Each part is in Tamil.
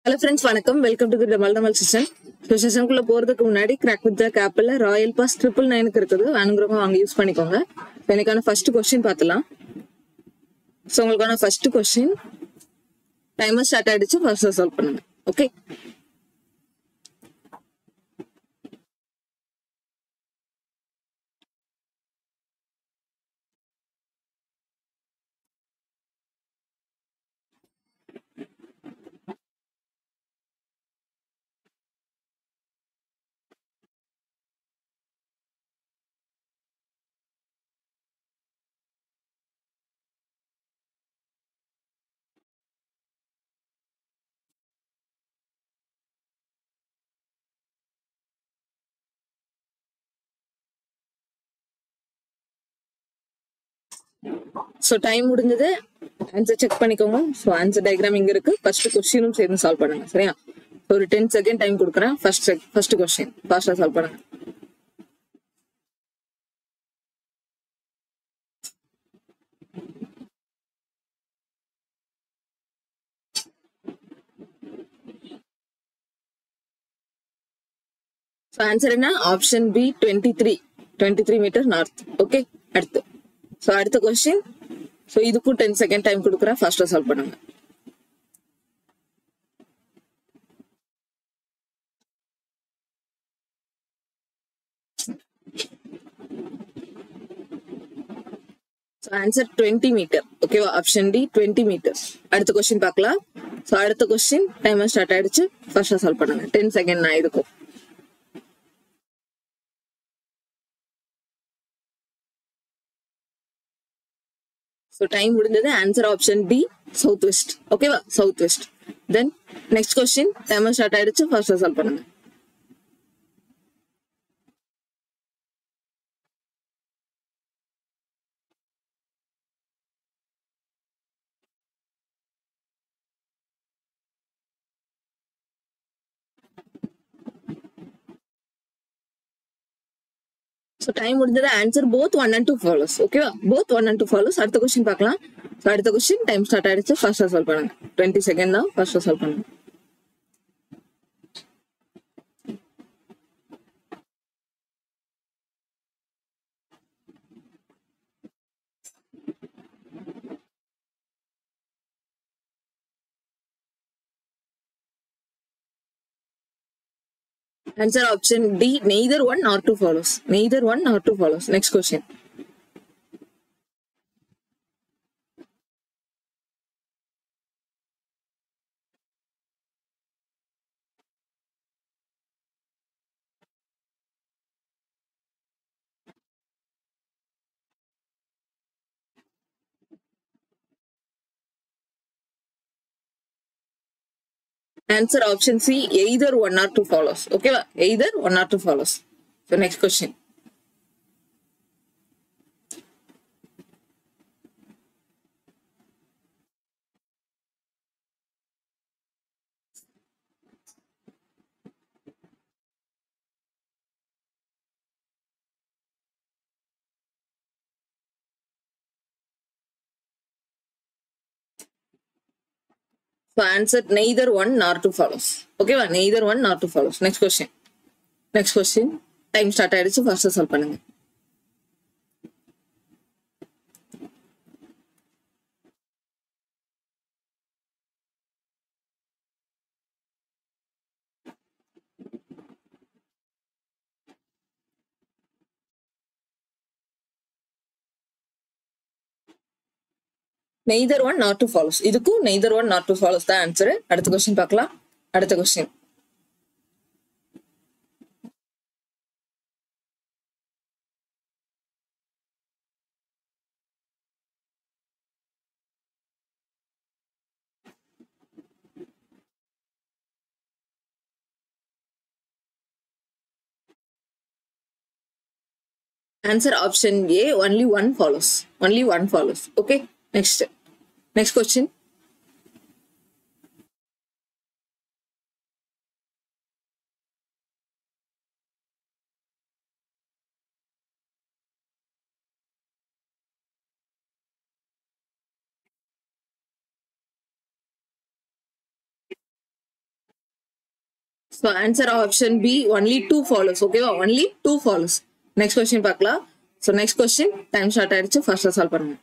ஹலோ ஃப்ரெண்ட்ஸ், வணக்கம். Welcome to the Tamil session. So செஷனுக்குள்ள போறதுக்கு முன்னாடி கிராக் வித் த கேப்பில் ராயல் பாஸ் 999 இருக்குது. வேணுங்கிறவங்க வாங்க யூஸ் பண்ணிக்கோங்க. எனக்கான ஃபர்ஸ்ட் கொஸ்டின் பார்த்துலாம். ஸோ உங்களுக்கான ஃபர்ஸ்ட் கொஸ்டின் டைமர் ஸ்டார்ட் ஆயிடுச்சு. ஃபர்ஸ்ட் சால்வ் பண்ணுங்க. ஓகே, ஸோ டைம் முடிஞ்சது. ஆன்சர் செக் பண்ணிக்கோங்க. ஸோ ஆன்சர் டயக்ராம் இங்க இருக்கு. ஃபர்ஸ்ட் கொஸ்டினும் சேர்ந்து சால்வ் பண்ணுங்க. சரியா? ஒரு 10 செகண்ட் டைம் கொடுக்குறேன். ஃபர்ஸ்ட் கொஸ்டின் ஃபாஸ்டா சால்வ் பண்ணுங்க. ஸோ ஆன்சர் என்ன? Option B 23 meter north. Okay, அடுத்து. ஸோ அடுத்த கொஸ்டின். ஸோ இதுக்கும் 10 செகண்ட் டைம் கொடுக்குறேன். ஃபாஸ்டா சால்வ் பண்ணுங்க. So answer 20 meter. ஓகேவா? Option D 20 meter. அடுத்த கொஸ்டின் பார்க்கலாம். ஸோ அடுத்த கொஸ்டின் டைமர் ஸ்டார்ட் ஆயிடுச்சு. ஃபாஸ்டா சால்வ் பண்ணுங்க. 10 செகண்ட் நான் இருக்கும். ஸோ டைம் முடிஞ்சது. Answer option D south west. ஓகேவா? South west. தென் நெக்ஸ்ட் கொஸ்டின் டைமர் ஸ்டார்ட் ஆயிடுச்சு. ஃபாஸ்டா சால்வ் பண்ணுங்க. ஸோ டைம் முடிஞ்சது. Answer both 1 and 2 follows. ஓகேவா? Both 1 and 2 follows. அடுத்த கொஸ்டின் பார்க்கலாம். ஸோ அடுத்த கொஸ்டின் டைம் ஸ்டார்ட் ஆயிடுச்சு. ஃபாஸ்டா சால்வ் பண்ணுங்க. 20 செகண்ட் தான். ஃபாஸ்டா சால்வ் பண்ணுங்க. Answer option D, neither one nor two follows. Neither one nor two follows. Next question. Answer option C, either one or two follows. Okay, either one or two follows. So next question. So answer neither one nor two follows. Okay, neither one nor two follows. Next question. Next question. Time start ஆயிடுச்சு. First solve பண்ணுங்க. Neither one nor two follows. இதுக்கும் neither one nor two follows தான் ஆன்சர். அடுத்த கொஸ்டின் பார்க்கலாம். அடுத்த question. Answer option A, only one follows. Only one follows. Okay, next question. So answer option B, only 2 follows. Okay, only 2 follows. Next question பார்க்கலாம். So next question, time short ஆயிடுச்சு, first solve பண்ணுங்க.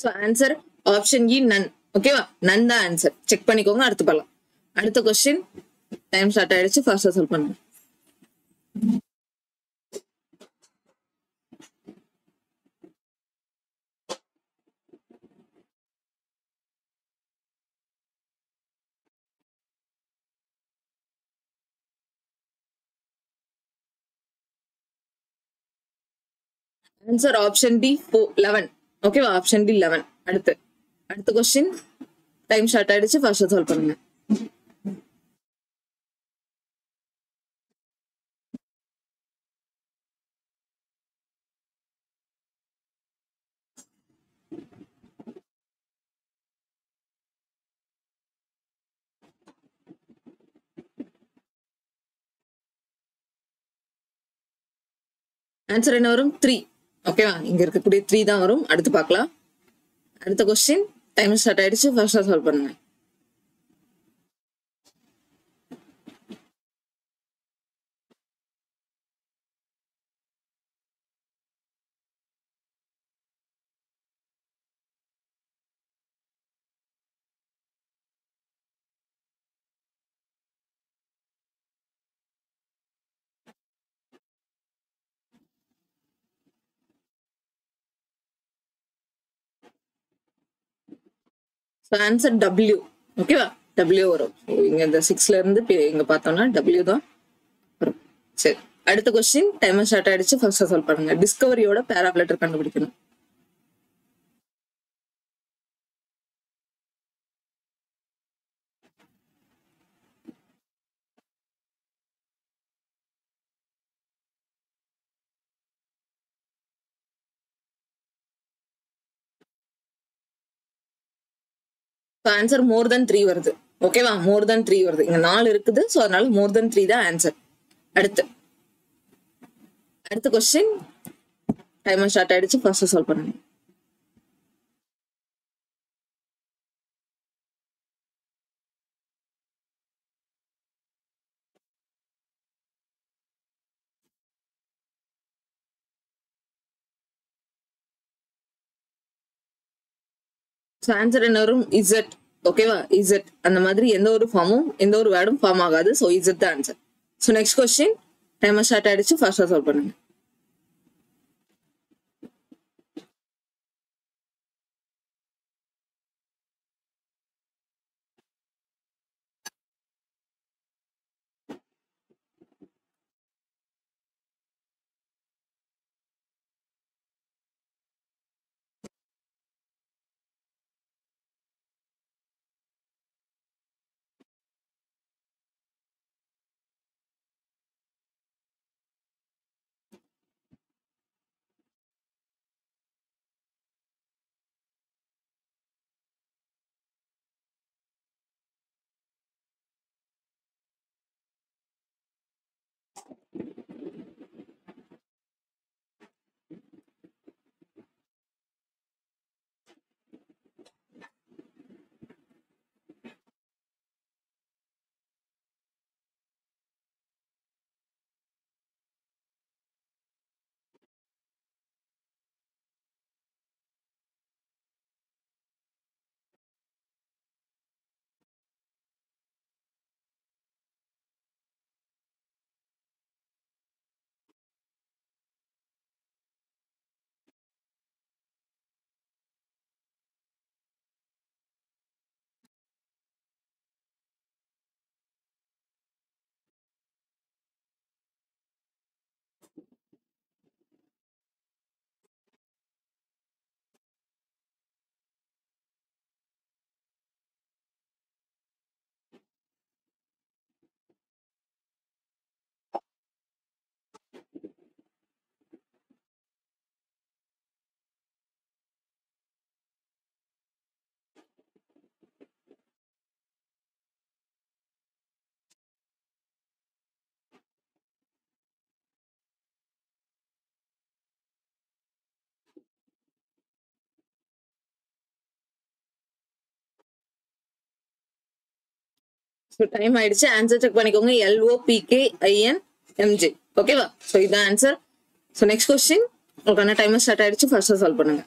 So answer option E, none. ஓகேவா, none தான் ஆன்சர். செக் பண்ணிக்கோங்க, அடுத்து பார்க்கலாம். அடுத்த கொஸ்டின், டைம் ஸ்டார்ட் ஆயிடுச்சு, ஃபாஸ்டா சால்வ் பண்ணுங்க. Answer option D 11. ஓகேவா, ஆப்ஷன் டி 11. அடுத்த கொஸ்டின், டைம் ஸ்டார்ட் ஆயிடுச்சு, ஃபாஸ்டா சால்வ் பண்ணுங்க. ஆன்சர் என்ன வரும்? 3. ஓகேவா, இங்க இருக்கக்கூடிய 3 தான் வரும். அடுத்து பார்க்கலாம். அடுத்த கொஸ்டின், டைம் ஸ்டார்ட் ஆயிடுச்சு, ஃபாஸ்டா சால்வ் பண்ணுங்க. Answer W. ஓகேவா, W வரும். இங்க இந்த 6ல இருந்து இங்க பார்த்தோம்னா W தான் வரும். சரி, அடுத்த கொஸ்டின், டைம் ஸ்டார்ட் ஆயிடுச்சு, ஃபர்ஸ்ட் சால்வ் பண்ணுங்க. டிஸ்கவரியோட பேராப் லெட்டர் கண்டுபிடிக்கணும். ஆன்சர் மோர் தென் 3 வருது. ஓகேவா, மோர் தென் 3 வருது. இங்க 4 இருக்குது, சோ அதனால மோர் தென் 3 தான் ஆன்சர். அடுத்த கொஸ்டின், டைமர் ஸ்டார்ட் ஆயிடுச்சு, ஃபர்ஸ்ட் சால்வ் பண்ணுங்க. ஆன்சர் என்ன வரும்? இசட். ஓகேவா, இசட். அந்த மாதிரி எந்த ஒரு ஃபார்மும், எந்த ஒரு வேர்டும் ஃபார்ம் ஆகாது. சோ இசட் தான் answer. So next question, timer start ஆயிடுச்சு, ஃபாஸ்டா சால்வ் பண்ணுங்க. ஸோ டைம் ஆயிடுச்சு. ஆன்சர் செக் பண்ணிக்கோங்க. LOPKINMJ. ஓகேவா? ஸோ இதுதான் ஆன்சர். So next question. உங்களுக்கான டைமர் ஸ்டார்ட் ஆயிடுச்சு. ஃபர்ஸ்ட் சால்வ் பண்ணுங்க.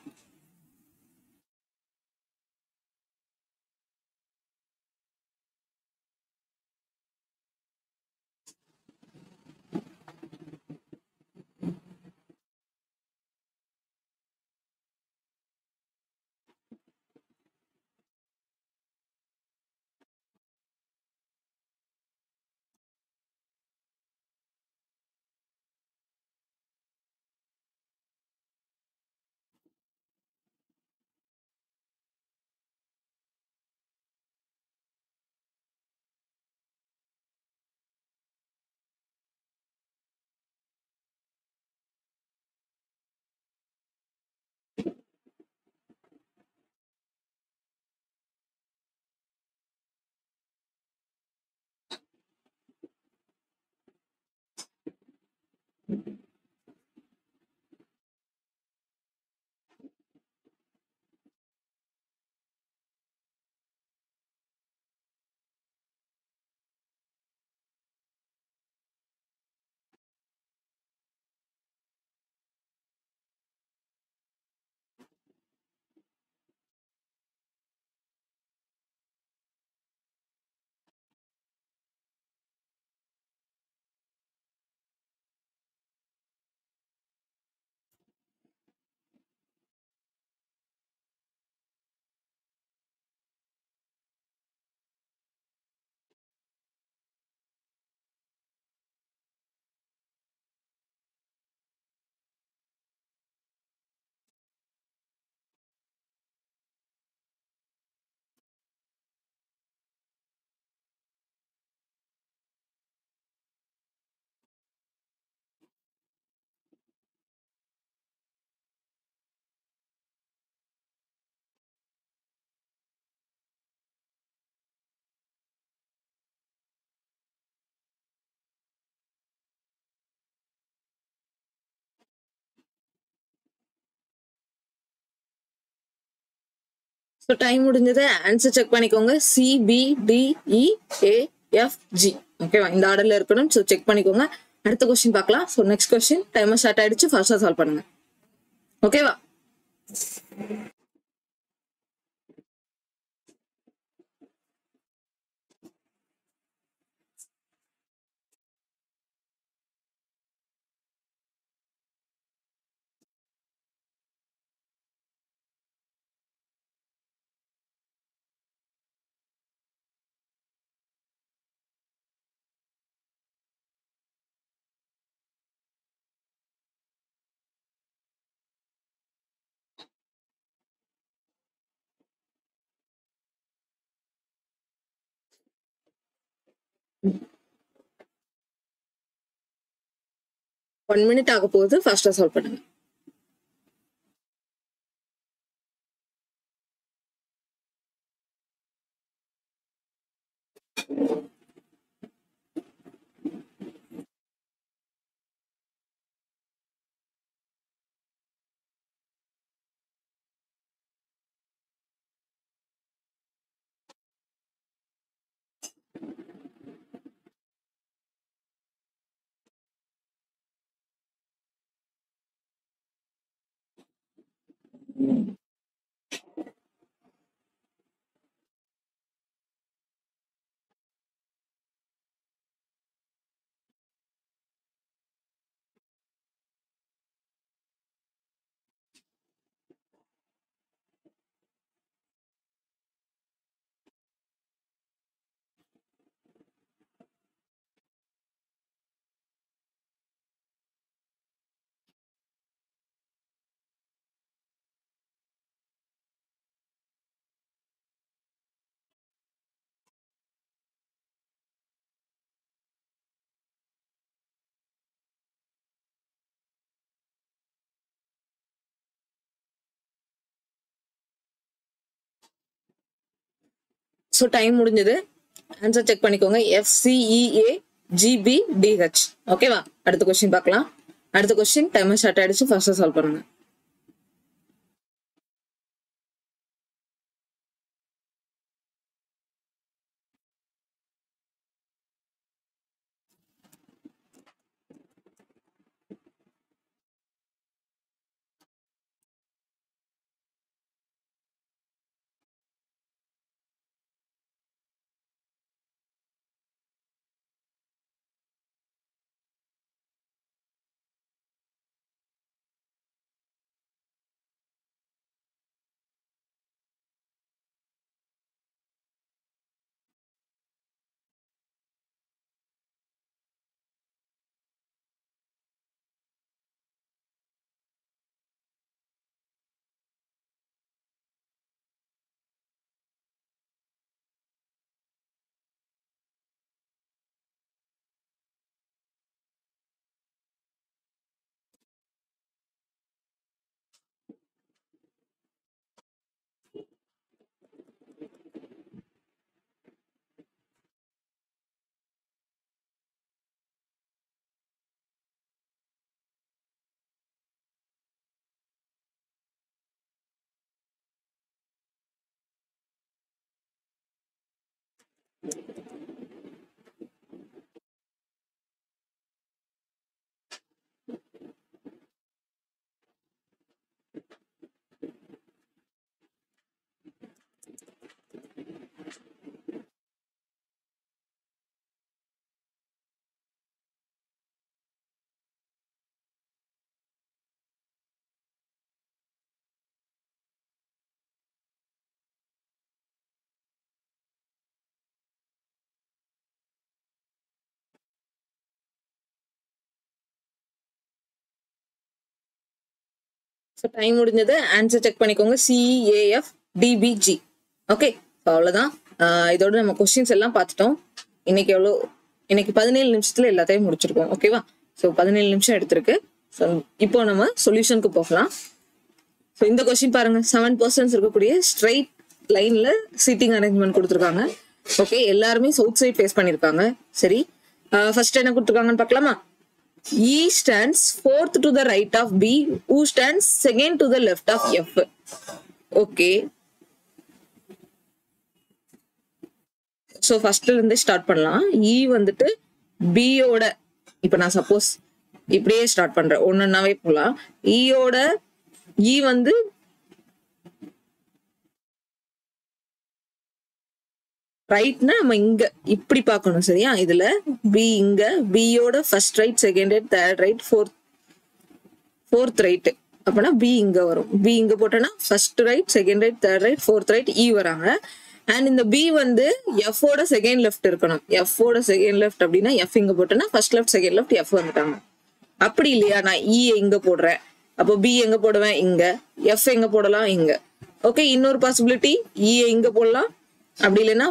ஸோ டைம் முடிஞ்சது. ஆன்சர் செக் பண்ணிக்கோங்க. CBDEAFG. ஓகேவா? இந்த ஆர்டர்ல இருக்கணும். ஸோ செக் பண்ணிக்கோங்க. அடுத்த கொஸ்டின் பார்க்கலாம். So next question. Timer start ஆயிடுச்சு. ஃபர்ஸ்டா சால்வ் பண்ணுங்க. ஓகேவா? ஒன் மினிட் ஆக போகுது. ஃபர்ஸ்டா சால்வ் பண்ணுங்க. ஸோ டைம் முடிஞ்சது. ஆன்சர் செக் பண்ணிக்கோங்க. FCEAGBDH. ஓகேவா? அடுத்த கொஸ்டின் பார்க்கலாம். அடுத்த கொஸ்டின். டைமர் ஸ்டார்ட் ஆயிடுச்சு. ஃபர்ஸ்டா சால்வ் பண்ணுங்க. ஸோ டைம் முடிஞ்சது. ஆன்சர் செக் பண்ணிக்கோங்க. CEAF DBG. ஓகே, அவ்வளோதான். இதோட நம்ம கொஸ்டின்ஸ் எல்லாம் பார்த்துட்டோம். இன்னைக்கு 17 நிமிஷத்துல எல்லாத்தையும் முடிச்சிருக்கோம். ஓகேவா? ஸோ 17 நிமிஷம் எடுத்திருக்கு. ஸோ இப்போ நம்ம சொல்யூஷனுக்கு போகலாம். ஸோ இந்த கொஸ்டின் பாருங்க, 7 பர்சன்ஸ் இருக்கக்கூடிய ஸ்ட்ரைட் லைன்ல சீட்டிங் அரேஞ்ச்மெண்ட் கொடுத்துருக்காங்க. ஓகே, எல்லாருமே சவுத் சைட் ஃபேஸ் பண்ணிருக்காங்க. சரி, ஃபர்ஸ்ட் என்ன கொடுத்துருக்காங்கன்னு பார்க்கலாமா? E stands fourth to the right of B, who stands second to the left of F. Okay. So ஃபர்ஸ்ட்ல இருந்து ஸ்டார்ட் பண்ணலாம். E வந்துட்டு B யோட, இப்ப நான் சப்போஸ் இப்படியே ஸ்டார்ட் பண்றேன், ஒன்னொன்னாவே போலாம். E வந்து ரைட்னா நம்ம இங்க இப்படி பார்க்கணும். சரியா? இதுல பி இங்க, பியோட first right, second right, third right, fourth right. அப்பனா பி இங்க வரும். பி இங்க போட்டோம்னா first right, second right, third right, fourth right, E வராங்க. அண்ட் இந்த பி வந்து எஃப் ஓட செகண்ட் லெஃப்ட் இருக்கணும். எஃப் ஓட செகண்ட் லெஃப்ட் அப்படின்னா எஃப் இங்க போட்டோம்னா first left, second left, F வந்துட்டாங்க. அப்படி இல்லையா, நான் இ இங்க போடுறேன், அப்போ பி எங்க போடுவேன்? இங்க. எஃப் எங்க போடலாம்? இங்க. ஓகே, இன்னொரு பாசிபிலிட்டி, இ இங்க போடலாம். அப்படி இல்லைன்னா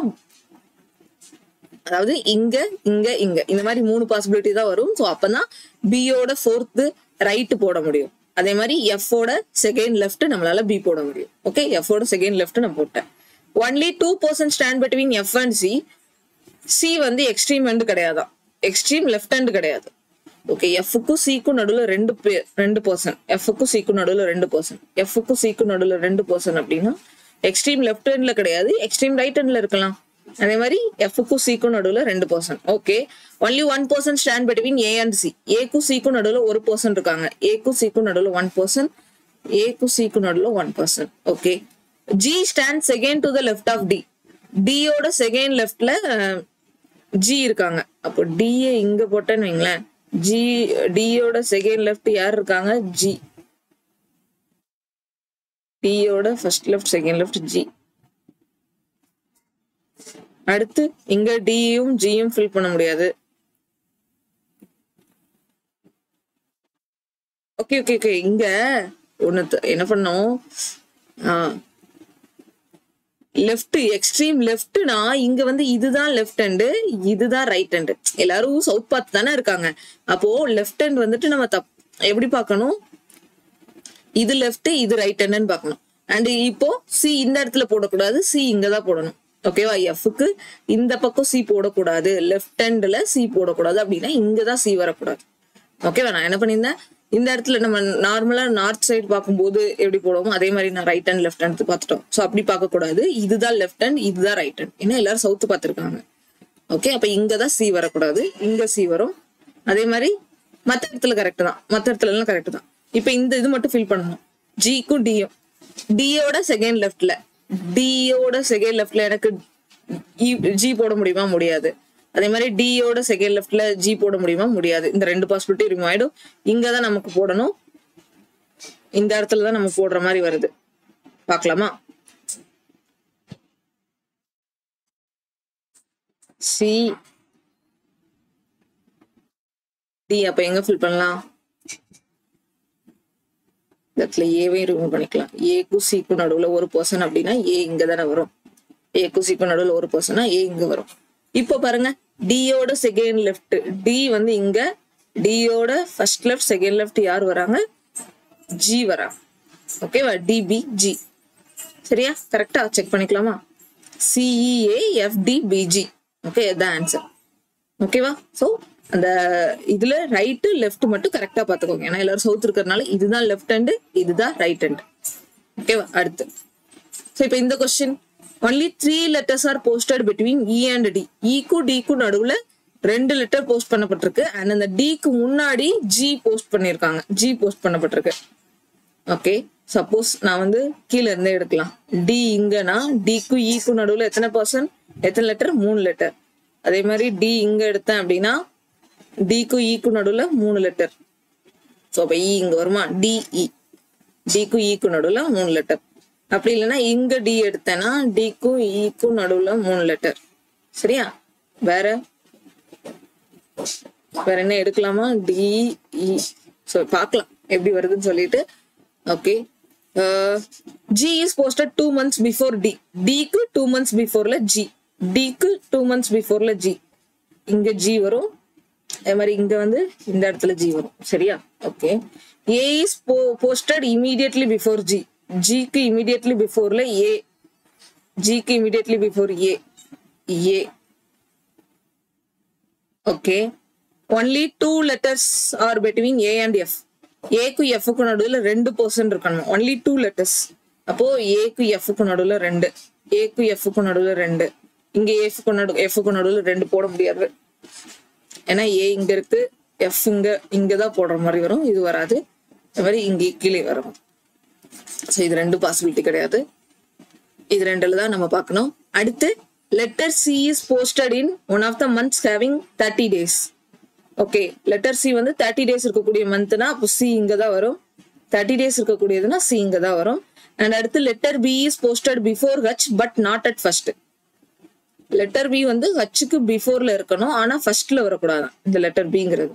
அதாவது இங்க இங்க இங்க, இந்த மாதிரி 3 பாசிபிலிட்டி தான் வரும். ஸோ அப்பதான் பியோட ஃபோர்த்து ரைட் போட முடியும். அதே மாதிரி எஃப் ஓட செகண்ட் லெஃப்ட் நம்மளால பி போட முடியும். ஓகே, எஃப் ஓட செகண்ட் லெஃப்ட் நான் போட்டேன். Only 2% stand between F and C. C வந்து எக்ஸ்ட்ரீம் எண்ட் கிடையாதான், எக்ஸ்ட்ரீம் லெஃப்ட் ஹேண்ட் கிடையாது. ஓகே, எஃப்க்கும் சிக்கும் நடுவில் 2%, எஃப்க்கும் சிக்கும் நடுவில் 2%, எஃப்க்கும் சிக்கும் நடுவில் 2% அப்படின்னா எக்ஸ்ட்ரீம் லெஃப்ட் ஹேண்ட்ல கிடையாது, எக்ஸ்ட்ரீம் ரைட் ஹேண்ட்ல இருக்கலாம். அதே மாதிரி எஃப்க்கும் சிக்கும் நடுவில் 2%. Okay, only 1% stand between A and C. ஏக்கும் சிக்கும் நடுவில் 1% இருக்காங்க. ஏக்கும் சிக்கும் நடுவில் 1%, ஏக்கும் சிக்கும் நடுவில் 1%. Okay, G stand second to the left of D. டியோட செகண்ட் லெஃப்ட்ல ஜி இருக்காங்க. அப்போ டிஏ இங்க போட்டேன்னு வைங்களேன், டியோட செகண்ட் லெஃப்ட் யார் இருக்காங்க? ஜி. டியோட first left, second left, G. அடுத்து இங்க டியும் ஜியும் ஃபில் பண்ண முடியாது. ஓகே ஓகே ஓகே, இங்க ஒண்ணு என்ன பண்ணோம், லெஃப்ட், எக்ஸ்ட்ரீம் லெஃப்ட்னா இங்க வந்து இதுதான் லெஃப்ட் ஹேண்டு, இதுதான் ரைட் ஹேண்டு. எல்லாரும் சவுத் பார்த்து தானே இருக்காங்க. அப்போ லெஃப்ட் ஹேண்ட் வந்துட்டு நம்ம எப்படி பார்க்கணும்? இது லெஃப்ட், இது ரைட் ஹேண்டுன்னு பார்க்கணும். அண்ட் இப்போ சி இந்த இடத்துல போடக்கூடாது, சி இங்கதான் போடணும். ஓகேவா? எஃப்க்கு இந்த பக்கம் சி போடக்கூடாது, லெஃப்ட் ஹேண்ட்ல சி போடக்கூடாது. அப்படின்னா இங்கதான் சி வரக்கூடாது. ஓகேவா? நான் என்ன பண்ணியிருந்தேன், இந்த இடத்துல நம்ம நார்மலா நார்த் சைடு பார்க்கும்போது எப்படி போடுவோமோ அதே மாதிரி நான் ரைட் ஹேண்ட் லெஃப்ட் ஹேண்ட் பார்த்துட்டோம். ஸோ அப்படி பார்க்க கூடாது, இதுதான் லெஃப்ட் ஹேண்ட், இதுதான் ரைட் ஹேண்ட். ஏன்னா எல்லாரும் சவுத்து பார்த்துருக்காங்க. ஓகே, அப்ப இங்கதான் சி வரக்கூடாது, இங்க சி வரும். அதே மாதிரி மற்ற இடத்துல கரெக்ட் தான், மற்ற இடத்துல எல்லாம் கரெக்ட் தான். இப்ப இந்த இது மட்டும் ஃபில் பண்ணணும். ஜிக்கும் டியும், டியோட செகண்ட் லெஃப்ட்ல, டியோட செகண்ட் லெஃப்ட்ல எனக்கு ஜி போட முடியுமா? முடியாது. அதே மாதிரி டியோட செகண்ட் லெஃப்ட்ல ஜி போட முடியுமா? முடியாது. இந்த 2 பாசிபிலிட்டி ரிமூவ் ஆயிடும். இங்கதான் நமக்கு போடணும், இந்த இடத்துலதான் நம்ம போடுற மாதிரி வருது. பார்க்கலாமா? சி டி, அப்ப எங்க ஃபில் பண்ணலாம்? இடத்துல ஏவே ரிமூவ் பண்ணிக்கலாம். ஏக்கும் சிக்கும் நடுவுல 1% அப்படின்னா ஏ இங்க தானே வரும். ஏக்கும் சிக்கும் நடுவுல 1%னா ஏ இங்க வரும். இப்போ பாருங்க, டியோட செகண்ட் லெஃப்ட், டி வந்து இங்க, டியோட ஃபர்ஸ்ட் லெஃப்ட், செகண்ட் லெஃப்ட் யார் வராங்க? ஜி வராங்க. ஓகேவா? D B G. சரியா? கரெக்டா செக் பண்ணிக்கலாமா? CEAFDBG. ஓகே, இதுதான் ஆன்சர். ஓகேவா? ஸோ அந்த இதுல ரைட்டு லெஃப்ட் மட்டும் கரெக்டா பாத்துக்கோங்க. ஏன்னா எல்லாரும் சவுத் இருக்கிறதுனால இதுதான் லெஃப்ட் ஹேண்டு, இதுதான் ரைட் ஹேண்டு. ஓகேவா? அடுத்து ஸோ இப்போ இந்த question only 3 letters are posted between E and D. E க்கு D க்கு நடுவுல 2 லெட்டர் போஸ்ட் பண்ணப்பட்டிருக்கு அண்ட் அந்த D க்கு முன்னாடி G போஸ்ட் பண்ணிருக்காங்க. G போஸ்ட் பண்ணப்பட்டிருக்கு. ஓகே, சப்போஸ் நான் வந்து கீழ இருந்தே எடுக்கலாம். D இங்கன்னா D க்கு E க்கு நடுவுல எத்தனை லெட்டர்? 3 லெட்டர். அதே மாதிரி D இங்க எடுத்தேன் அப்படின்னா D க்கு E க்கு நடுவுல 3 லெட்டர். சோ அப்ப E இங்க வருமா? DE. D க்கு E க்கு நடுவுல 3 லெட்டர். அப்படி இல்லைன்னா இங்க D எடுத்தேன்னா D க்கும் E க்கும் நடுவுல 3 லெட்டர். சரியா? வேற என்ன எடுக்கலாமா? DE. சோ பார்க்கலாம் எப்படி வருதுன்னு சொல்லிட்டு. Okay, G is posted 2 months before D. D க்கு 2 months beforeல G. D க்கு 2 months beforeல G. இங்க G வரும். அதே மாதிரி இங்க வந்து இந்த இடத்துல G வரும். சரியா? Okay, A is posted immediately before G. G க்கு immediately beforeல A. G க்கு immediately before A. A. Okay. Only 2 letters are between A and F. A க்கு F க்கு நடுவுல 2% இருக்கணும். Only 2 letters. அப்போ A க்கு F க்கு நடுவுல 2. A க்கு F க்கு நடுவுல 2. இங்க F க்கு நடுவுல 2 போட முடியாது. ஏன்னா A இங்க இருக்கு, F இங்கதான் போடுற மாதிரி வரும். இது வராது. அது மாதிரி இங்க கீழே வரும். சோ இது 2 பாசிபிலிட்டி கிடையாது. இது 2ல தான் நம்ம பார்க்கணும். அடுத்து letter C is posted in one of the months having 30 days. Okay, letter C வந்து 30 days இருக்கக்கூடிய மந்த்னா அப்போ C இங்க தான் வரும். 30 days இருக்கக்கூடியதுன்னா C இங்க தான் வரும். அண்ட் அடுத்து letter B is posted before H but not at first. Letter B வந்து Hக்கு பிஃபோர்ல இருக்கணும், ஆனா ஃபர்ஸ்ட்ல வரக்கூடாது. இந்த லெட்டர் Bங்கிறது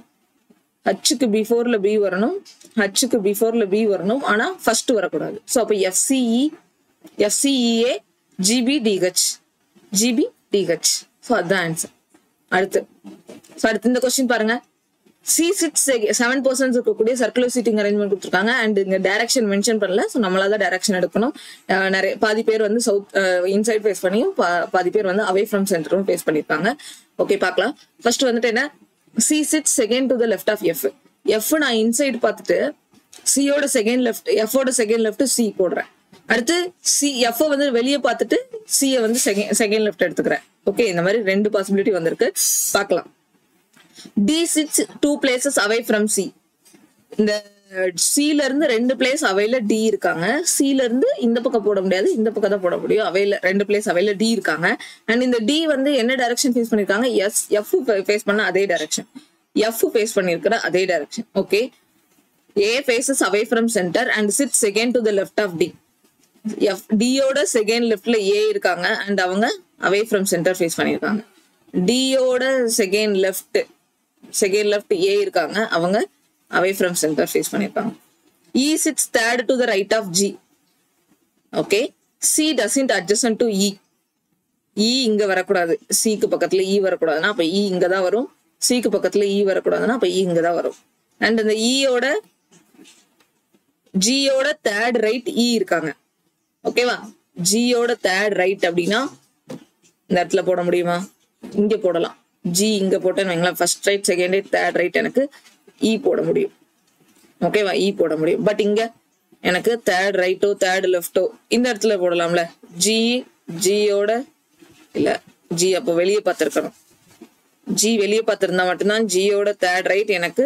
Hக்கு பிஃபோர்ல B வரணும், Hக்கு பிஃபோர்ல B வரணும், ஆனா ஃபர்ஸ்ட் வரக்கூடாது. சோ அப்ப FCEA GBDH. சோ அதான் ஆன்சர். அடுத்து இந்த கொஸ்டின் பாருங்க. C sits 7% இருக்கக்கூடிய சர்க்குலர் சீட்டிங் அரேஞ்ச்மெண்ட் கொடுத்துருக்காங்க அண்ட் இங்க டைரக்ஷன் மென்ஷன் பண்ணல. ஸோ நம்மளாதான் டைரக்ஷன் எடுக்கணும். நிறைய பாதி பேர் வந்து சவுத் இன்சைட் ஃபேஸ் பண்ணியும் பாதி பேர் வந்து அவே ஃப்ரம் சென்டரும் ஃபேஸ் பண்ணிருப்பாங்க. ஓகே, பார்க்கலாம். ஃபர்ஸ்ட் வந்துட்டு என்ன? C sits second to the left of F. F நான் இன்சைட் பார்த்துட்டு சியோட செகண்ட் லெஃப்ட், எஃபோட செகண்ட் லெஃப்ட் C போடுறேன். அடுத்து F வந்து வெளியே பார்த்துட்டு C வந்து செகண்ட் லெஃப்ட் எடுத்துக்கிறேன். ஓகே, இந்த மாதிரி 2 பாசிபிலிட்டி வந்திருக்கு. பார்க்கலாம். D sits 2 places away from C. இந்த Cல இருந்து 2 பிளேஸ் அவைல D இருக்காங்க. Cல இருந்து இந்த பக்கம் போட முடியாது, இந்த பக்கம் தான் போட முடியும். அவைல 2 பிளேஸ் அவைல D இருக்காங்க. அண்ட் இந்த D வந்து என்ன டைரக்ஷன் ஃபேஸ் பண்ணிருக்காங்க? F ஃபேஸ் பண்ண அதே டைரக்ஷன், F ஃபேஸ் பண்ணிருக்கிற அதே direction. Okay, A faces away from center and sits second to the left of D. D யோட செகண்ட் லெஃப்ட்ல A இருக்காங்க அண்ட் அவங்க அவே ஃப்ரம் சென்டர் ஃபேஸ் பண்ணிருக்காங்க. D யோட செகண்ட் லெஃப்ட் A இருக்காங்க, அவங்க அவே ஃப்ரம் சென்டர் ஃபேஸ் பண்ணிருக்காங்க. E sits third to the right of G. Okay, C doesn't adjacent to E. E இங்க வரக்கூடாது, C க்கு பக்கத்துல E வரக்கூடாதுன்னா அப்ப E இங்க தான் வரும். C க்கு பக்கத்துல E வரக்கூடாதுன்னா அப்ப E இங்க தான் வரும். அண்ட் அந்த G யோட தேர்ட் ரைட் E இருக்காங்க. ஓகேவா? G யோட தேர்ட் ரைட் அப்படின்னா இந்த இடத்துல போட முடியுமா? இங்க போடலாம். G இங்க போட்டேன்னு வைங்களேன், first right, second right, third right, எனக்கு E போட முடியும். ஓகேவா? E போட முடியும். பட் இங்க எனக்கு தேர்ட் ரைட்டோ தேர்ட் லெஃப்டோ இந்த இடத்துல போடலாம்ல. G யோட இல்ல, G அப்போ வெளியே பார்த்திருக்கணும். G வெளியே பார்த்திருந்தா மட்டும்தான் G யோட தேர்ட் ரைட் எனக்கு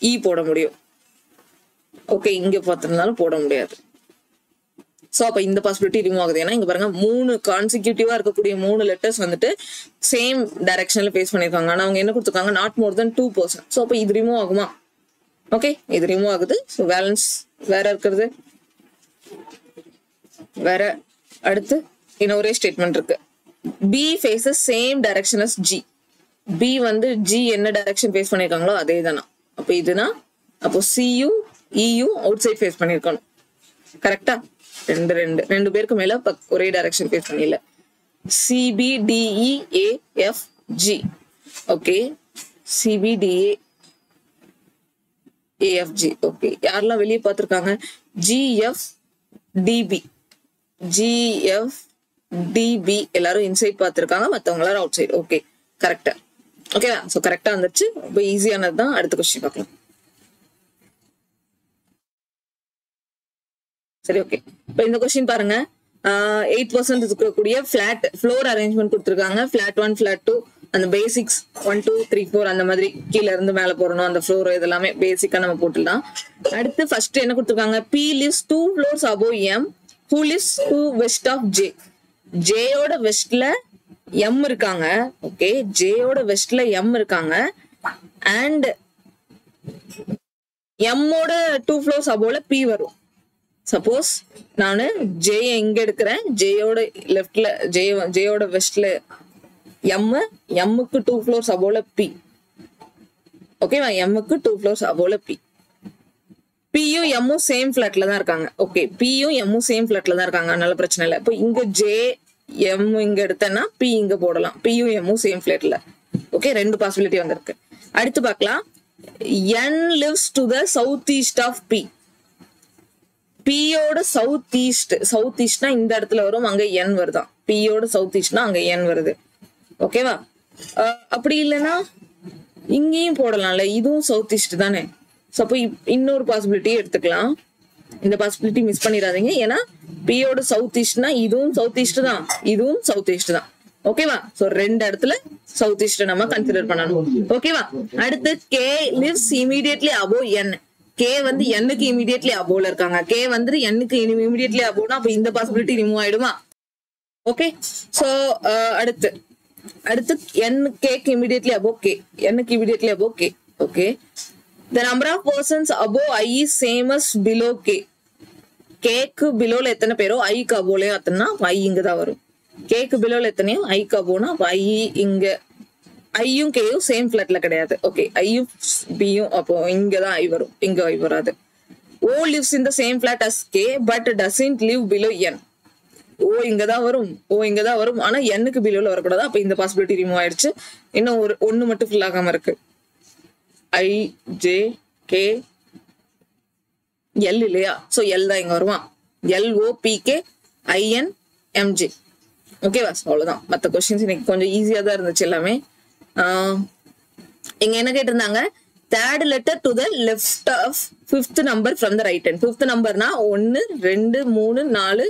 E போட முடியும். ஓகே, இங்க பார்த்திருந்தாலும் போட முடியாது. சோ அப்ப இந்த பாசிபிலிட்டி ரிமூவ் ஆகுது. ஏன்னா இங்க பாருங்க 3 கான்சிக்யூட்டிவா இருக்கக்கூடிய 3 லெட்டர்ஸ் வந்துட்டு சேம் டைரக்ஷன்ல ஃபேஸ் பண்ணிருக்காங்க. ஆனா அவங்க என்ன கொடுத்துருக்காங்க? Not more then 2%. சோ அப்ப இது ரிமூவ் ஆகுமா? ஓகே, இது ரிமூவ் ஆகுது. ஸோ பேலன்ஸ் வேற இருக்கிறது வேற. அடுத்து இன்னொரு ஸ்டேட்மெண்ட் இருக்கு. B faces same direction as G. B வந்து G என்ன டைரக்ஷன் ஃபேஸ் பண்ணிருக்காங்களோ அதே தானா. அப்ப இதுனா அப்போ CU EU outside face பண்ணிருக்கணும். கரெக்டா? ரெண்டு பேருக்கு மேல ஒரே டைரக்ஷன் ஃபேஸ் பண்ணல. CBDEAFG. Okay, CBDEAFG. ஓகே, யாரெல்லாம் வெளியே பார்த்திருக்காங்க? GFDB எல்லாரும் இன்சைட் பார்த்திருக்காங்க, மத்தவங்க எல்லாரும் அவுட் சைட். ஓகே, கரெக்டா? ஓகேவா? சோ கரெக்டா வந்துருச்சு. ரொம்ப ஈஸியானது தான். அடுத்த கொஸ்டின் பார்க்கலாம். சரி, ஓகே. இப்ப இந்த கொஸ்டின் பாருங்க. 8% இருக்கக்கூடிய ஃபிளாட் ஃப்ளோர் அரேஞ்ச்மெண்ட் கொடுத்துருக்காங்க. ஃபிளாட் 1, ஃபிளாட் 2, அந்த பேசிக்ஸ் 1, 2, 3, 4 அந்த மாதிரி கீழே இருந்து மேலே போறணும். அந்த ஃப்ளோர் இதெல்லாமே பேசிக்கா நம்ம போட்டுடலாம். அடுத்து ஃபர்ஸ்ட் என்ன கொடுத்துருக்காங்க? P lives 2 floors above M, who lives to west of J. ஜேயோட வெஸ்ட்ல M இருக்காங்க. ஓகே, ஜேயோட வெஸ்ட்ல M இருக்காங்க. அண்ட் எம்மோட 2 floors above P வரும். சப்போஸ் நானு ஜே இங்க எடுக்கிறேன், ஜேயோட லெஃப்ட்ல ஜேயோட வெஸ்ட்ல எம்முக்கு 2 floors above P. ஓகேவா? எம்முக்கு 2 floors above P. பியும் எம்மும் சேம் ஃபிளாட்ல தான் இருக்காங்க. ஓகே, பியும் எம்மும் சேம் ஃபிளாட்ல தான் இருக்காங்க, அதனால பிரச்சனை இல்லை. இப்போ இங்க ஜே எம் இங்க எடுத்தேன்னா பி இங்க போடலாம். பியும் எம்மும் சேம் ஃபிளாட்ல. ஓகே, 2 பாசிபிலிட்டி வந்திருக்கு. அடுத்து பார்க்கலாம். N lives to the southeast of P. பியோட சவுத் ஈஸ்ட்னா இந்த இடத்துல வரும், அங்க N வருதான். பியோட சவுத் ஈஸ்ட்னா அங்க N வருது. ஓகேவா? அப்படி இல்லைன்னா இங்கேயும் போடலாம்ல, இதுவும் சவுத் ஈஸ்ட் தானே. ஸோ அப்போ இன்னொரு பாசிபிலிட்டி எடுத்துக்கலாம். இந்த பாசிபிலிட்டி மிஸ் பண்ணிடாதீங்க. ஏன்னா பியோட சவுத் ஈஸ்ட்னா இதுவும் சவுத் ஈஸ்ட் தான், இதுவும் சவுத் ஈஸ்ட் தான். ஓகேவா? சோ 2 இடத்துல சவுத் ஈஸ்ட் நம்ம கன்சிடர் பண்ணணும். ஓகேவா? அடுத்து கே லிவ்ஸ் இமீடியட்லி அபோவ் என். கே வந்து எண்ணுக்கு இமீடியட்லி அபோவ்ல இருக்காங்க. கே வந்து எண்ணுக்கு இமீடியட்லி அபோவ்னா அப்ப இந்த பாசிபிலிட்டி ரிமூவ் ஆயிடுமா? ஓகே, சோ அடுத்து என் கேக்கு இமீடியட்லி அபோவ் கே, எண்ணுக்கு immediately above K. Okay, the number of persons above I is same as below K. கேக்கு பிலோல எத்தனை பேரோ ஐக்கு அபோலயும் அத்தனா ஐ இங்க தான் வரும். கேக்கு பிலோல எத்தனையோ ஐக்கு அபோனா ஐ இங்க, ஐயும் கேயும் சேம் ஃபிளாட்ல கிடையாது. ஓகே, ஐயும் பியும் அப்போ இங்கதான் ஐ வரும், இங்க ஐ வராது. O lives in the same flat as K but doesn't live below N. ஓ இங்கதான் வரும், ஆனா எண்ணுக்கு பிலோல வரக்கூடாது. அப்ப இந்த பாசிபிலிட்டி ரிமூவ் ஆயிடுச்சு. இன்னும் ஒண்ணு மட்டும் ஃபில் ஆகாம இருக்கு. ஐ ஜே கே எல் இல்லையா? சோ எல் தான் இங்க வருவான். LOPK IN MJ. ஓகேவா? அவ்வளவுதான். மற்ற கொஸ்டின்ஸ் இன்னைக்கு கொஞ்சம் ஈஸியா தான் இருந்துச்சு எல்லாமே. இங்க என்ன கேட்டிருந்தாங்க? Third letter to the left of 5th number from the right hand. 5th நம்பர்னா 1 2 3 4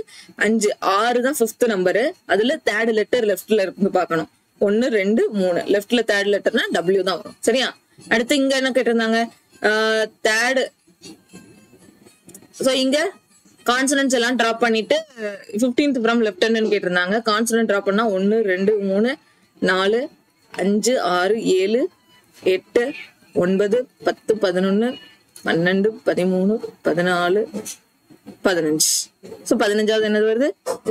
5 6 தான் 5th நம்பரு. அதுல தேர்ட் லெட்டர் லெஃப்ட்ல இருந்து பார்க்கணும். 1 2 3 லெஃப்ட்ல தேர்ட் லெட்டர்னா W தான் வரும். சரியா? அடுத்து இங்க என்ன கேட்டிருந்தாங்க? தேர்ட். சோ இங்க கான்சனன்ட்ஸ் எல்லாம் டிராப் பண்ணிட்டு 15th ஃப்ரம் லெஃப்ட் ஹேண்ட் கேட்டிருந்தாங்க. கான்சனன்ட் டிராப் பண்ணா 1 2 3 4 5 6 7 8 9 10 11 12 13 14 15. சோ 15வது என்னது வருது?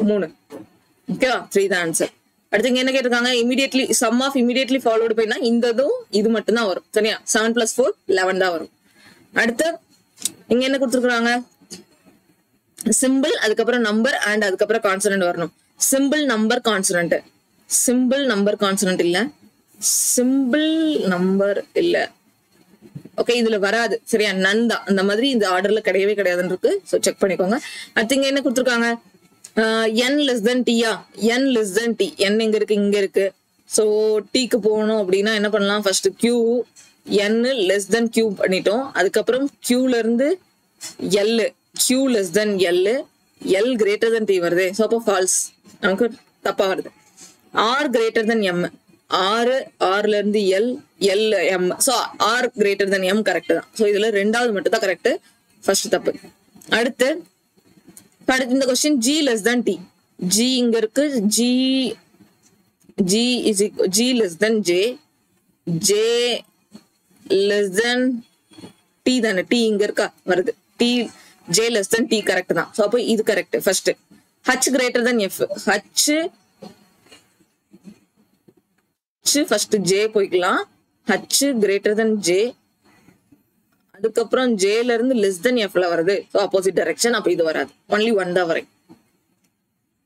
3. ஓகேவா? 3 தான் ஆன்சர். அடுத்து இங்க என்ன கேட்டிருக்காங்க? Immediately some of immediately followed பைனா இந்ததும் இது மட்டும் தான் வரும். சரியா? 7 + 4 11 தான் வரும். அடுத்து இங்க என்ன கொடுத்துருக்காங்க? சிம்பிள், அதுக்கப்புறம் நம்பர் அண்ட் அதுக்கப்புறம் கான்சனன்ட் வரணும். சிம்பிள் நம்பர் கான்சனன்ட் இல்ல, சிம்பிள் நம்பர் இல்ல. ஓகே, இதுல வராது. சரியா? நன் தான். அந்த மாதிரி இந்த ஆர்டர்ல கிடையவே கிடையாதுன்னு இருக்கு. சோ செக் பண்ணிக்கோங்க. அடுத்து இங்க என்ன கொடுத்துருக்காங்க? n less than t. n less than t. n எங்க இருக்கு? இங்க இருக்கு. சோ டீக்கு போகணும் அப்படின்னா என்ன பண்ணலாம்? First q n less than q பண்ணிட்டோம். அதுக்கப்புறம் q ல இருந்து l, q less than l, l greater than t வருது. சோ அப்போ ஃபால்ஸ், நமக்கு தப்பா வருது. r greater than m, r ல இருந்து l, l m. So r greater than m correct தான். சோ இதுல ரெண்டாவது மட்டும் தான் கரெக்ட், ஃபர்ஸ்ட் தப்பு. அடுத்து இந்த question g less than t. g இங்க இருக்கு. g less than j, j less than t தானே? t இங்க இருக்கா? வருது. t j less than t correct தான். சோ அப்போ இது correct. First h greater than f. h first j போய்க்கலாம். h greater than j, அதுக்கப்புறம் j ல இருந்து less than f ல வருது. So opposite direction. அப்ப இது வராது. ஒன்லி 1 தான் வரும்.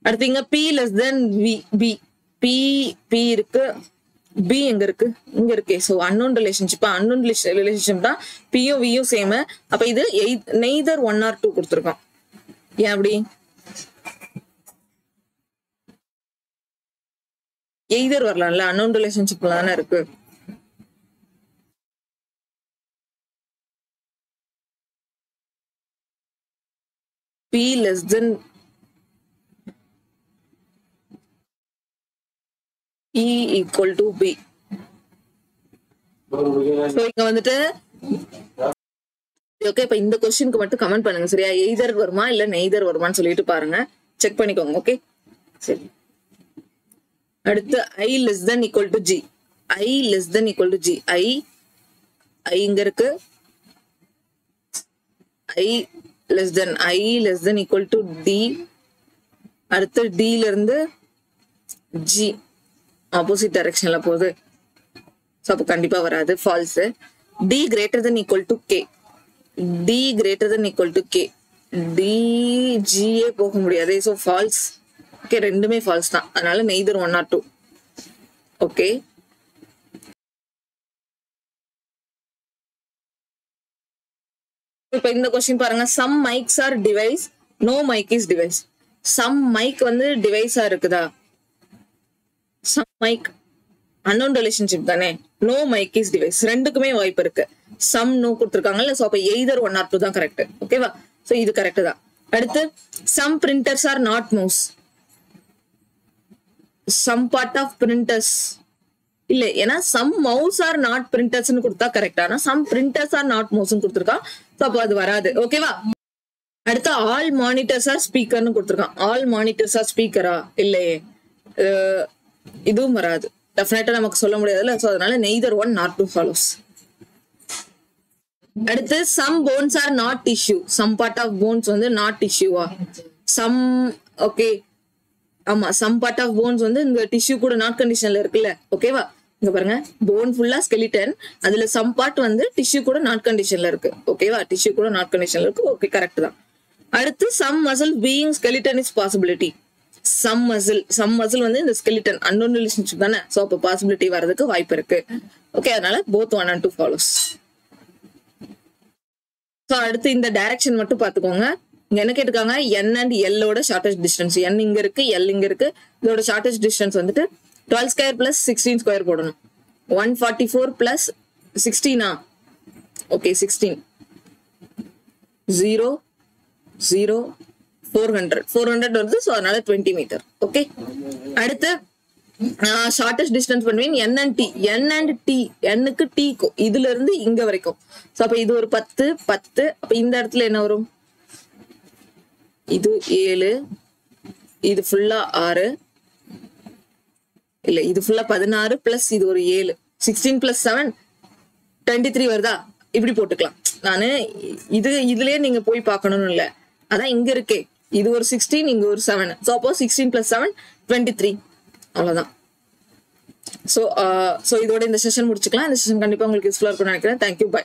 அடுத்து இங்க p less than b. p இருக்கு. b எங்க இருக்கு? இங்க இருக்கு. சோ unknown relationship தான். p யும் v யும் சேம். அப்ப இது neither 1 or 2 கொடுத்திருக்கோம். ஏன் அப்படி? எய்தர் வரலாம்ல, unknown relationshipல தானே இருக்கு. p less than E equal to B. So இங்க வந்துட்டு ஓகே, இப்ப இந்த கொஸ்டினுக்கு மட்டும் கமெண்ட் பண்ணுங்க சரியா? எய்தர் வருமா இல்ல நெய்தர் வருமான்னு சொல்லிட்டு பாருங்க, செக் பண்ணிக்கோங்க. ஓகே சரி. அடுத்து I less than equal to G. I less than equal to G. I இங்க இருக்கு. I less than equal to D. அடுத்து D ல இருந்து G ஆப்போசிட் டைரக்ஷன்ல போகுது. சோ அப்ப கண்டிப்பா வராது, falls. D greater than equal to K. D greater than equal to K. D G ஏ போக முடியாது, சோ ஃபால்ஸ். ஓகே, ரெண்டுமே ஃபால்ஸ் தான், அதனால நெய்தர் 1 or 2. ஓகே, இப்ப இந்த கொஸ்டின் பாருங்க. Some mics are device, no mic is device. Some mic வந்து டிவைஸா இருக்குதா? சம் மைக் அன்னோன் ரிலேஷன்ஷிப் தானே. நோ மைக் இஸ் டிவைஸ், ரெண்டுக்குமே வாய்ப்பு இருக்கு. சம் நோ கொடுத்துருக்காங்கல்ல, சோ அப்ப எய்தர் 1 or 2 தான் கரெக்ட். ஓகேவா? சோ இது கரெக்ட் தான். அடுத்து some printers are not mouse. Some part of printers இல்ல, ஏன்னா சம் மவுஸ் ஆர் நாட் பிரிண்டர்ஸ்னு கொடுத்தா கரெக்ட். ஆனா some printers are not mouse கொடுத்துருக்கான், சோ அப்போ அது வராது. ஓகேவா? அடுத்து ஆல் மானிட்டர்ஸ் ஆர் ஸ்பீக்கர்னு கொடுத்துருக்கான். ஆல் மானிட்டர்ஸ் ஆர் ஸ்பீக்கரா? இல்லையே, இதுவும் வராது. டெஃபினட்டா நமக்கு சொல்ல முடியாதுல்ல, சோ அதனால நெய்தர் 1 nor 2 ஃபாலோஸ். அடுத்து some bones are not tissue. Some part of bones வந்து நாட் டிஷ்யூவா? சம் ஓகே, ஆமா, சம் பார்ட் ஆஃப் போன்ஸ் வந்து இந்த டிஷ்யூ கூட நாட் கண்டிஷன்ல இருக்குல்ல. ஓகேவா? இங்க பாருங்க, போன் ஃபுல்லா ஸ்கெலிட்டன், அதுல சம் பார்ட் வந்து டிஷ்யூ கூட நாட் கண்டிஷன்ல இருக்கு. ஓகேவா? டிஷ்யூ கூட நாட் கண்டிஷன்ல இருக்கு. ஓகே, கரெக்ட் தான். அடுத்து some muscle being skeleton is possibility. Some muscle வந்து இந்த ஸ்கெலிட்டன் அன்னோன் ரிலேஷன்ஷிப் தானே, சோ அப்ப பாசிபிலிட்டி வரதுக்கு வாய்ப்பு இருக்கு. ஓகே, அதனால போத் 1 and 2 ஃபாலோஸ். சோ அடுத்து இந்த டைரக்ஷன் மட்டும் பாத்துக்கோங்க. இங்க என்ன கேட்டிருக்காங்க? N and L ஓட ஷார்டஸ்ட் டிஸ்டன்ஸ். N இங்க இருக்கு, L இங்க இருக்கு. இதோட ஷார்டஸ்ட் டிஸ்டன்ஸ் வந்துட்டு 12 square plus 16 square போடணும். 144 plus 16 ஓகே 16 0 0 400 வருது, சோ அதனால 20 மீட்டர். ஓகே, அடுத்து ஷார்டஸ்ட் டிஸ்டன்ஸ் பண்ணுவீங்க N and T. N and T, N-க்கு T இதுல இருந்து இங்க வரைக்கும். சோ அப்ப இது ஒரு 10 அப்ப இந்த இடத்துல என்ன வரும்? இது 7, இது ஃபுல்லா 6, இல்ல இது ஃபுல்லா 16 பிளஸ் இது ஒரு 7, 16 plus 7 23 வருதா? இப்படி போட்டுக்கலாம். நானு இதுலயே நீங்க போய் பார்க்கணும்னு இல்ல, அதான் இங்க இருக்கே. இது ஒரு 16, இங்க ஒரு 7, சோ அப்போ 16 plus 7 23, அவ்வளவுதான். சோ இதோட இந்த செஷன் முடிச்சுக்கலாம். இந்த செஷன் கண்டிப்பா உங்களுக்கு யூஸ்ஃபுல்லா இருக்கும்னு நினைக்கிறேன். Thank you, by.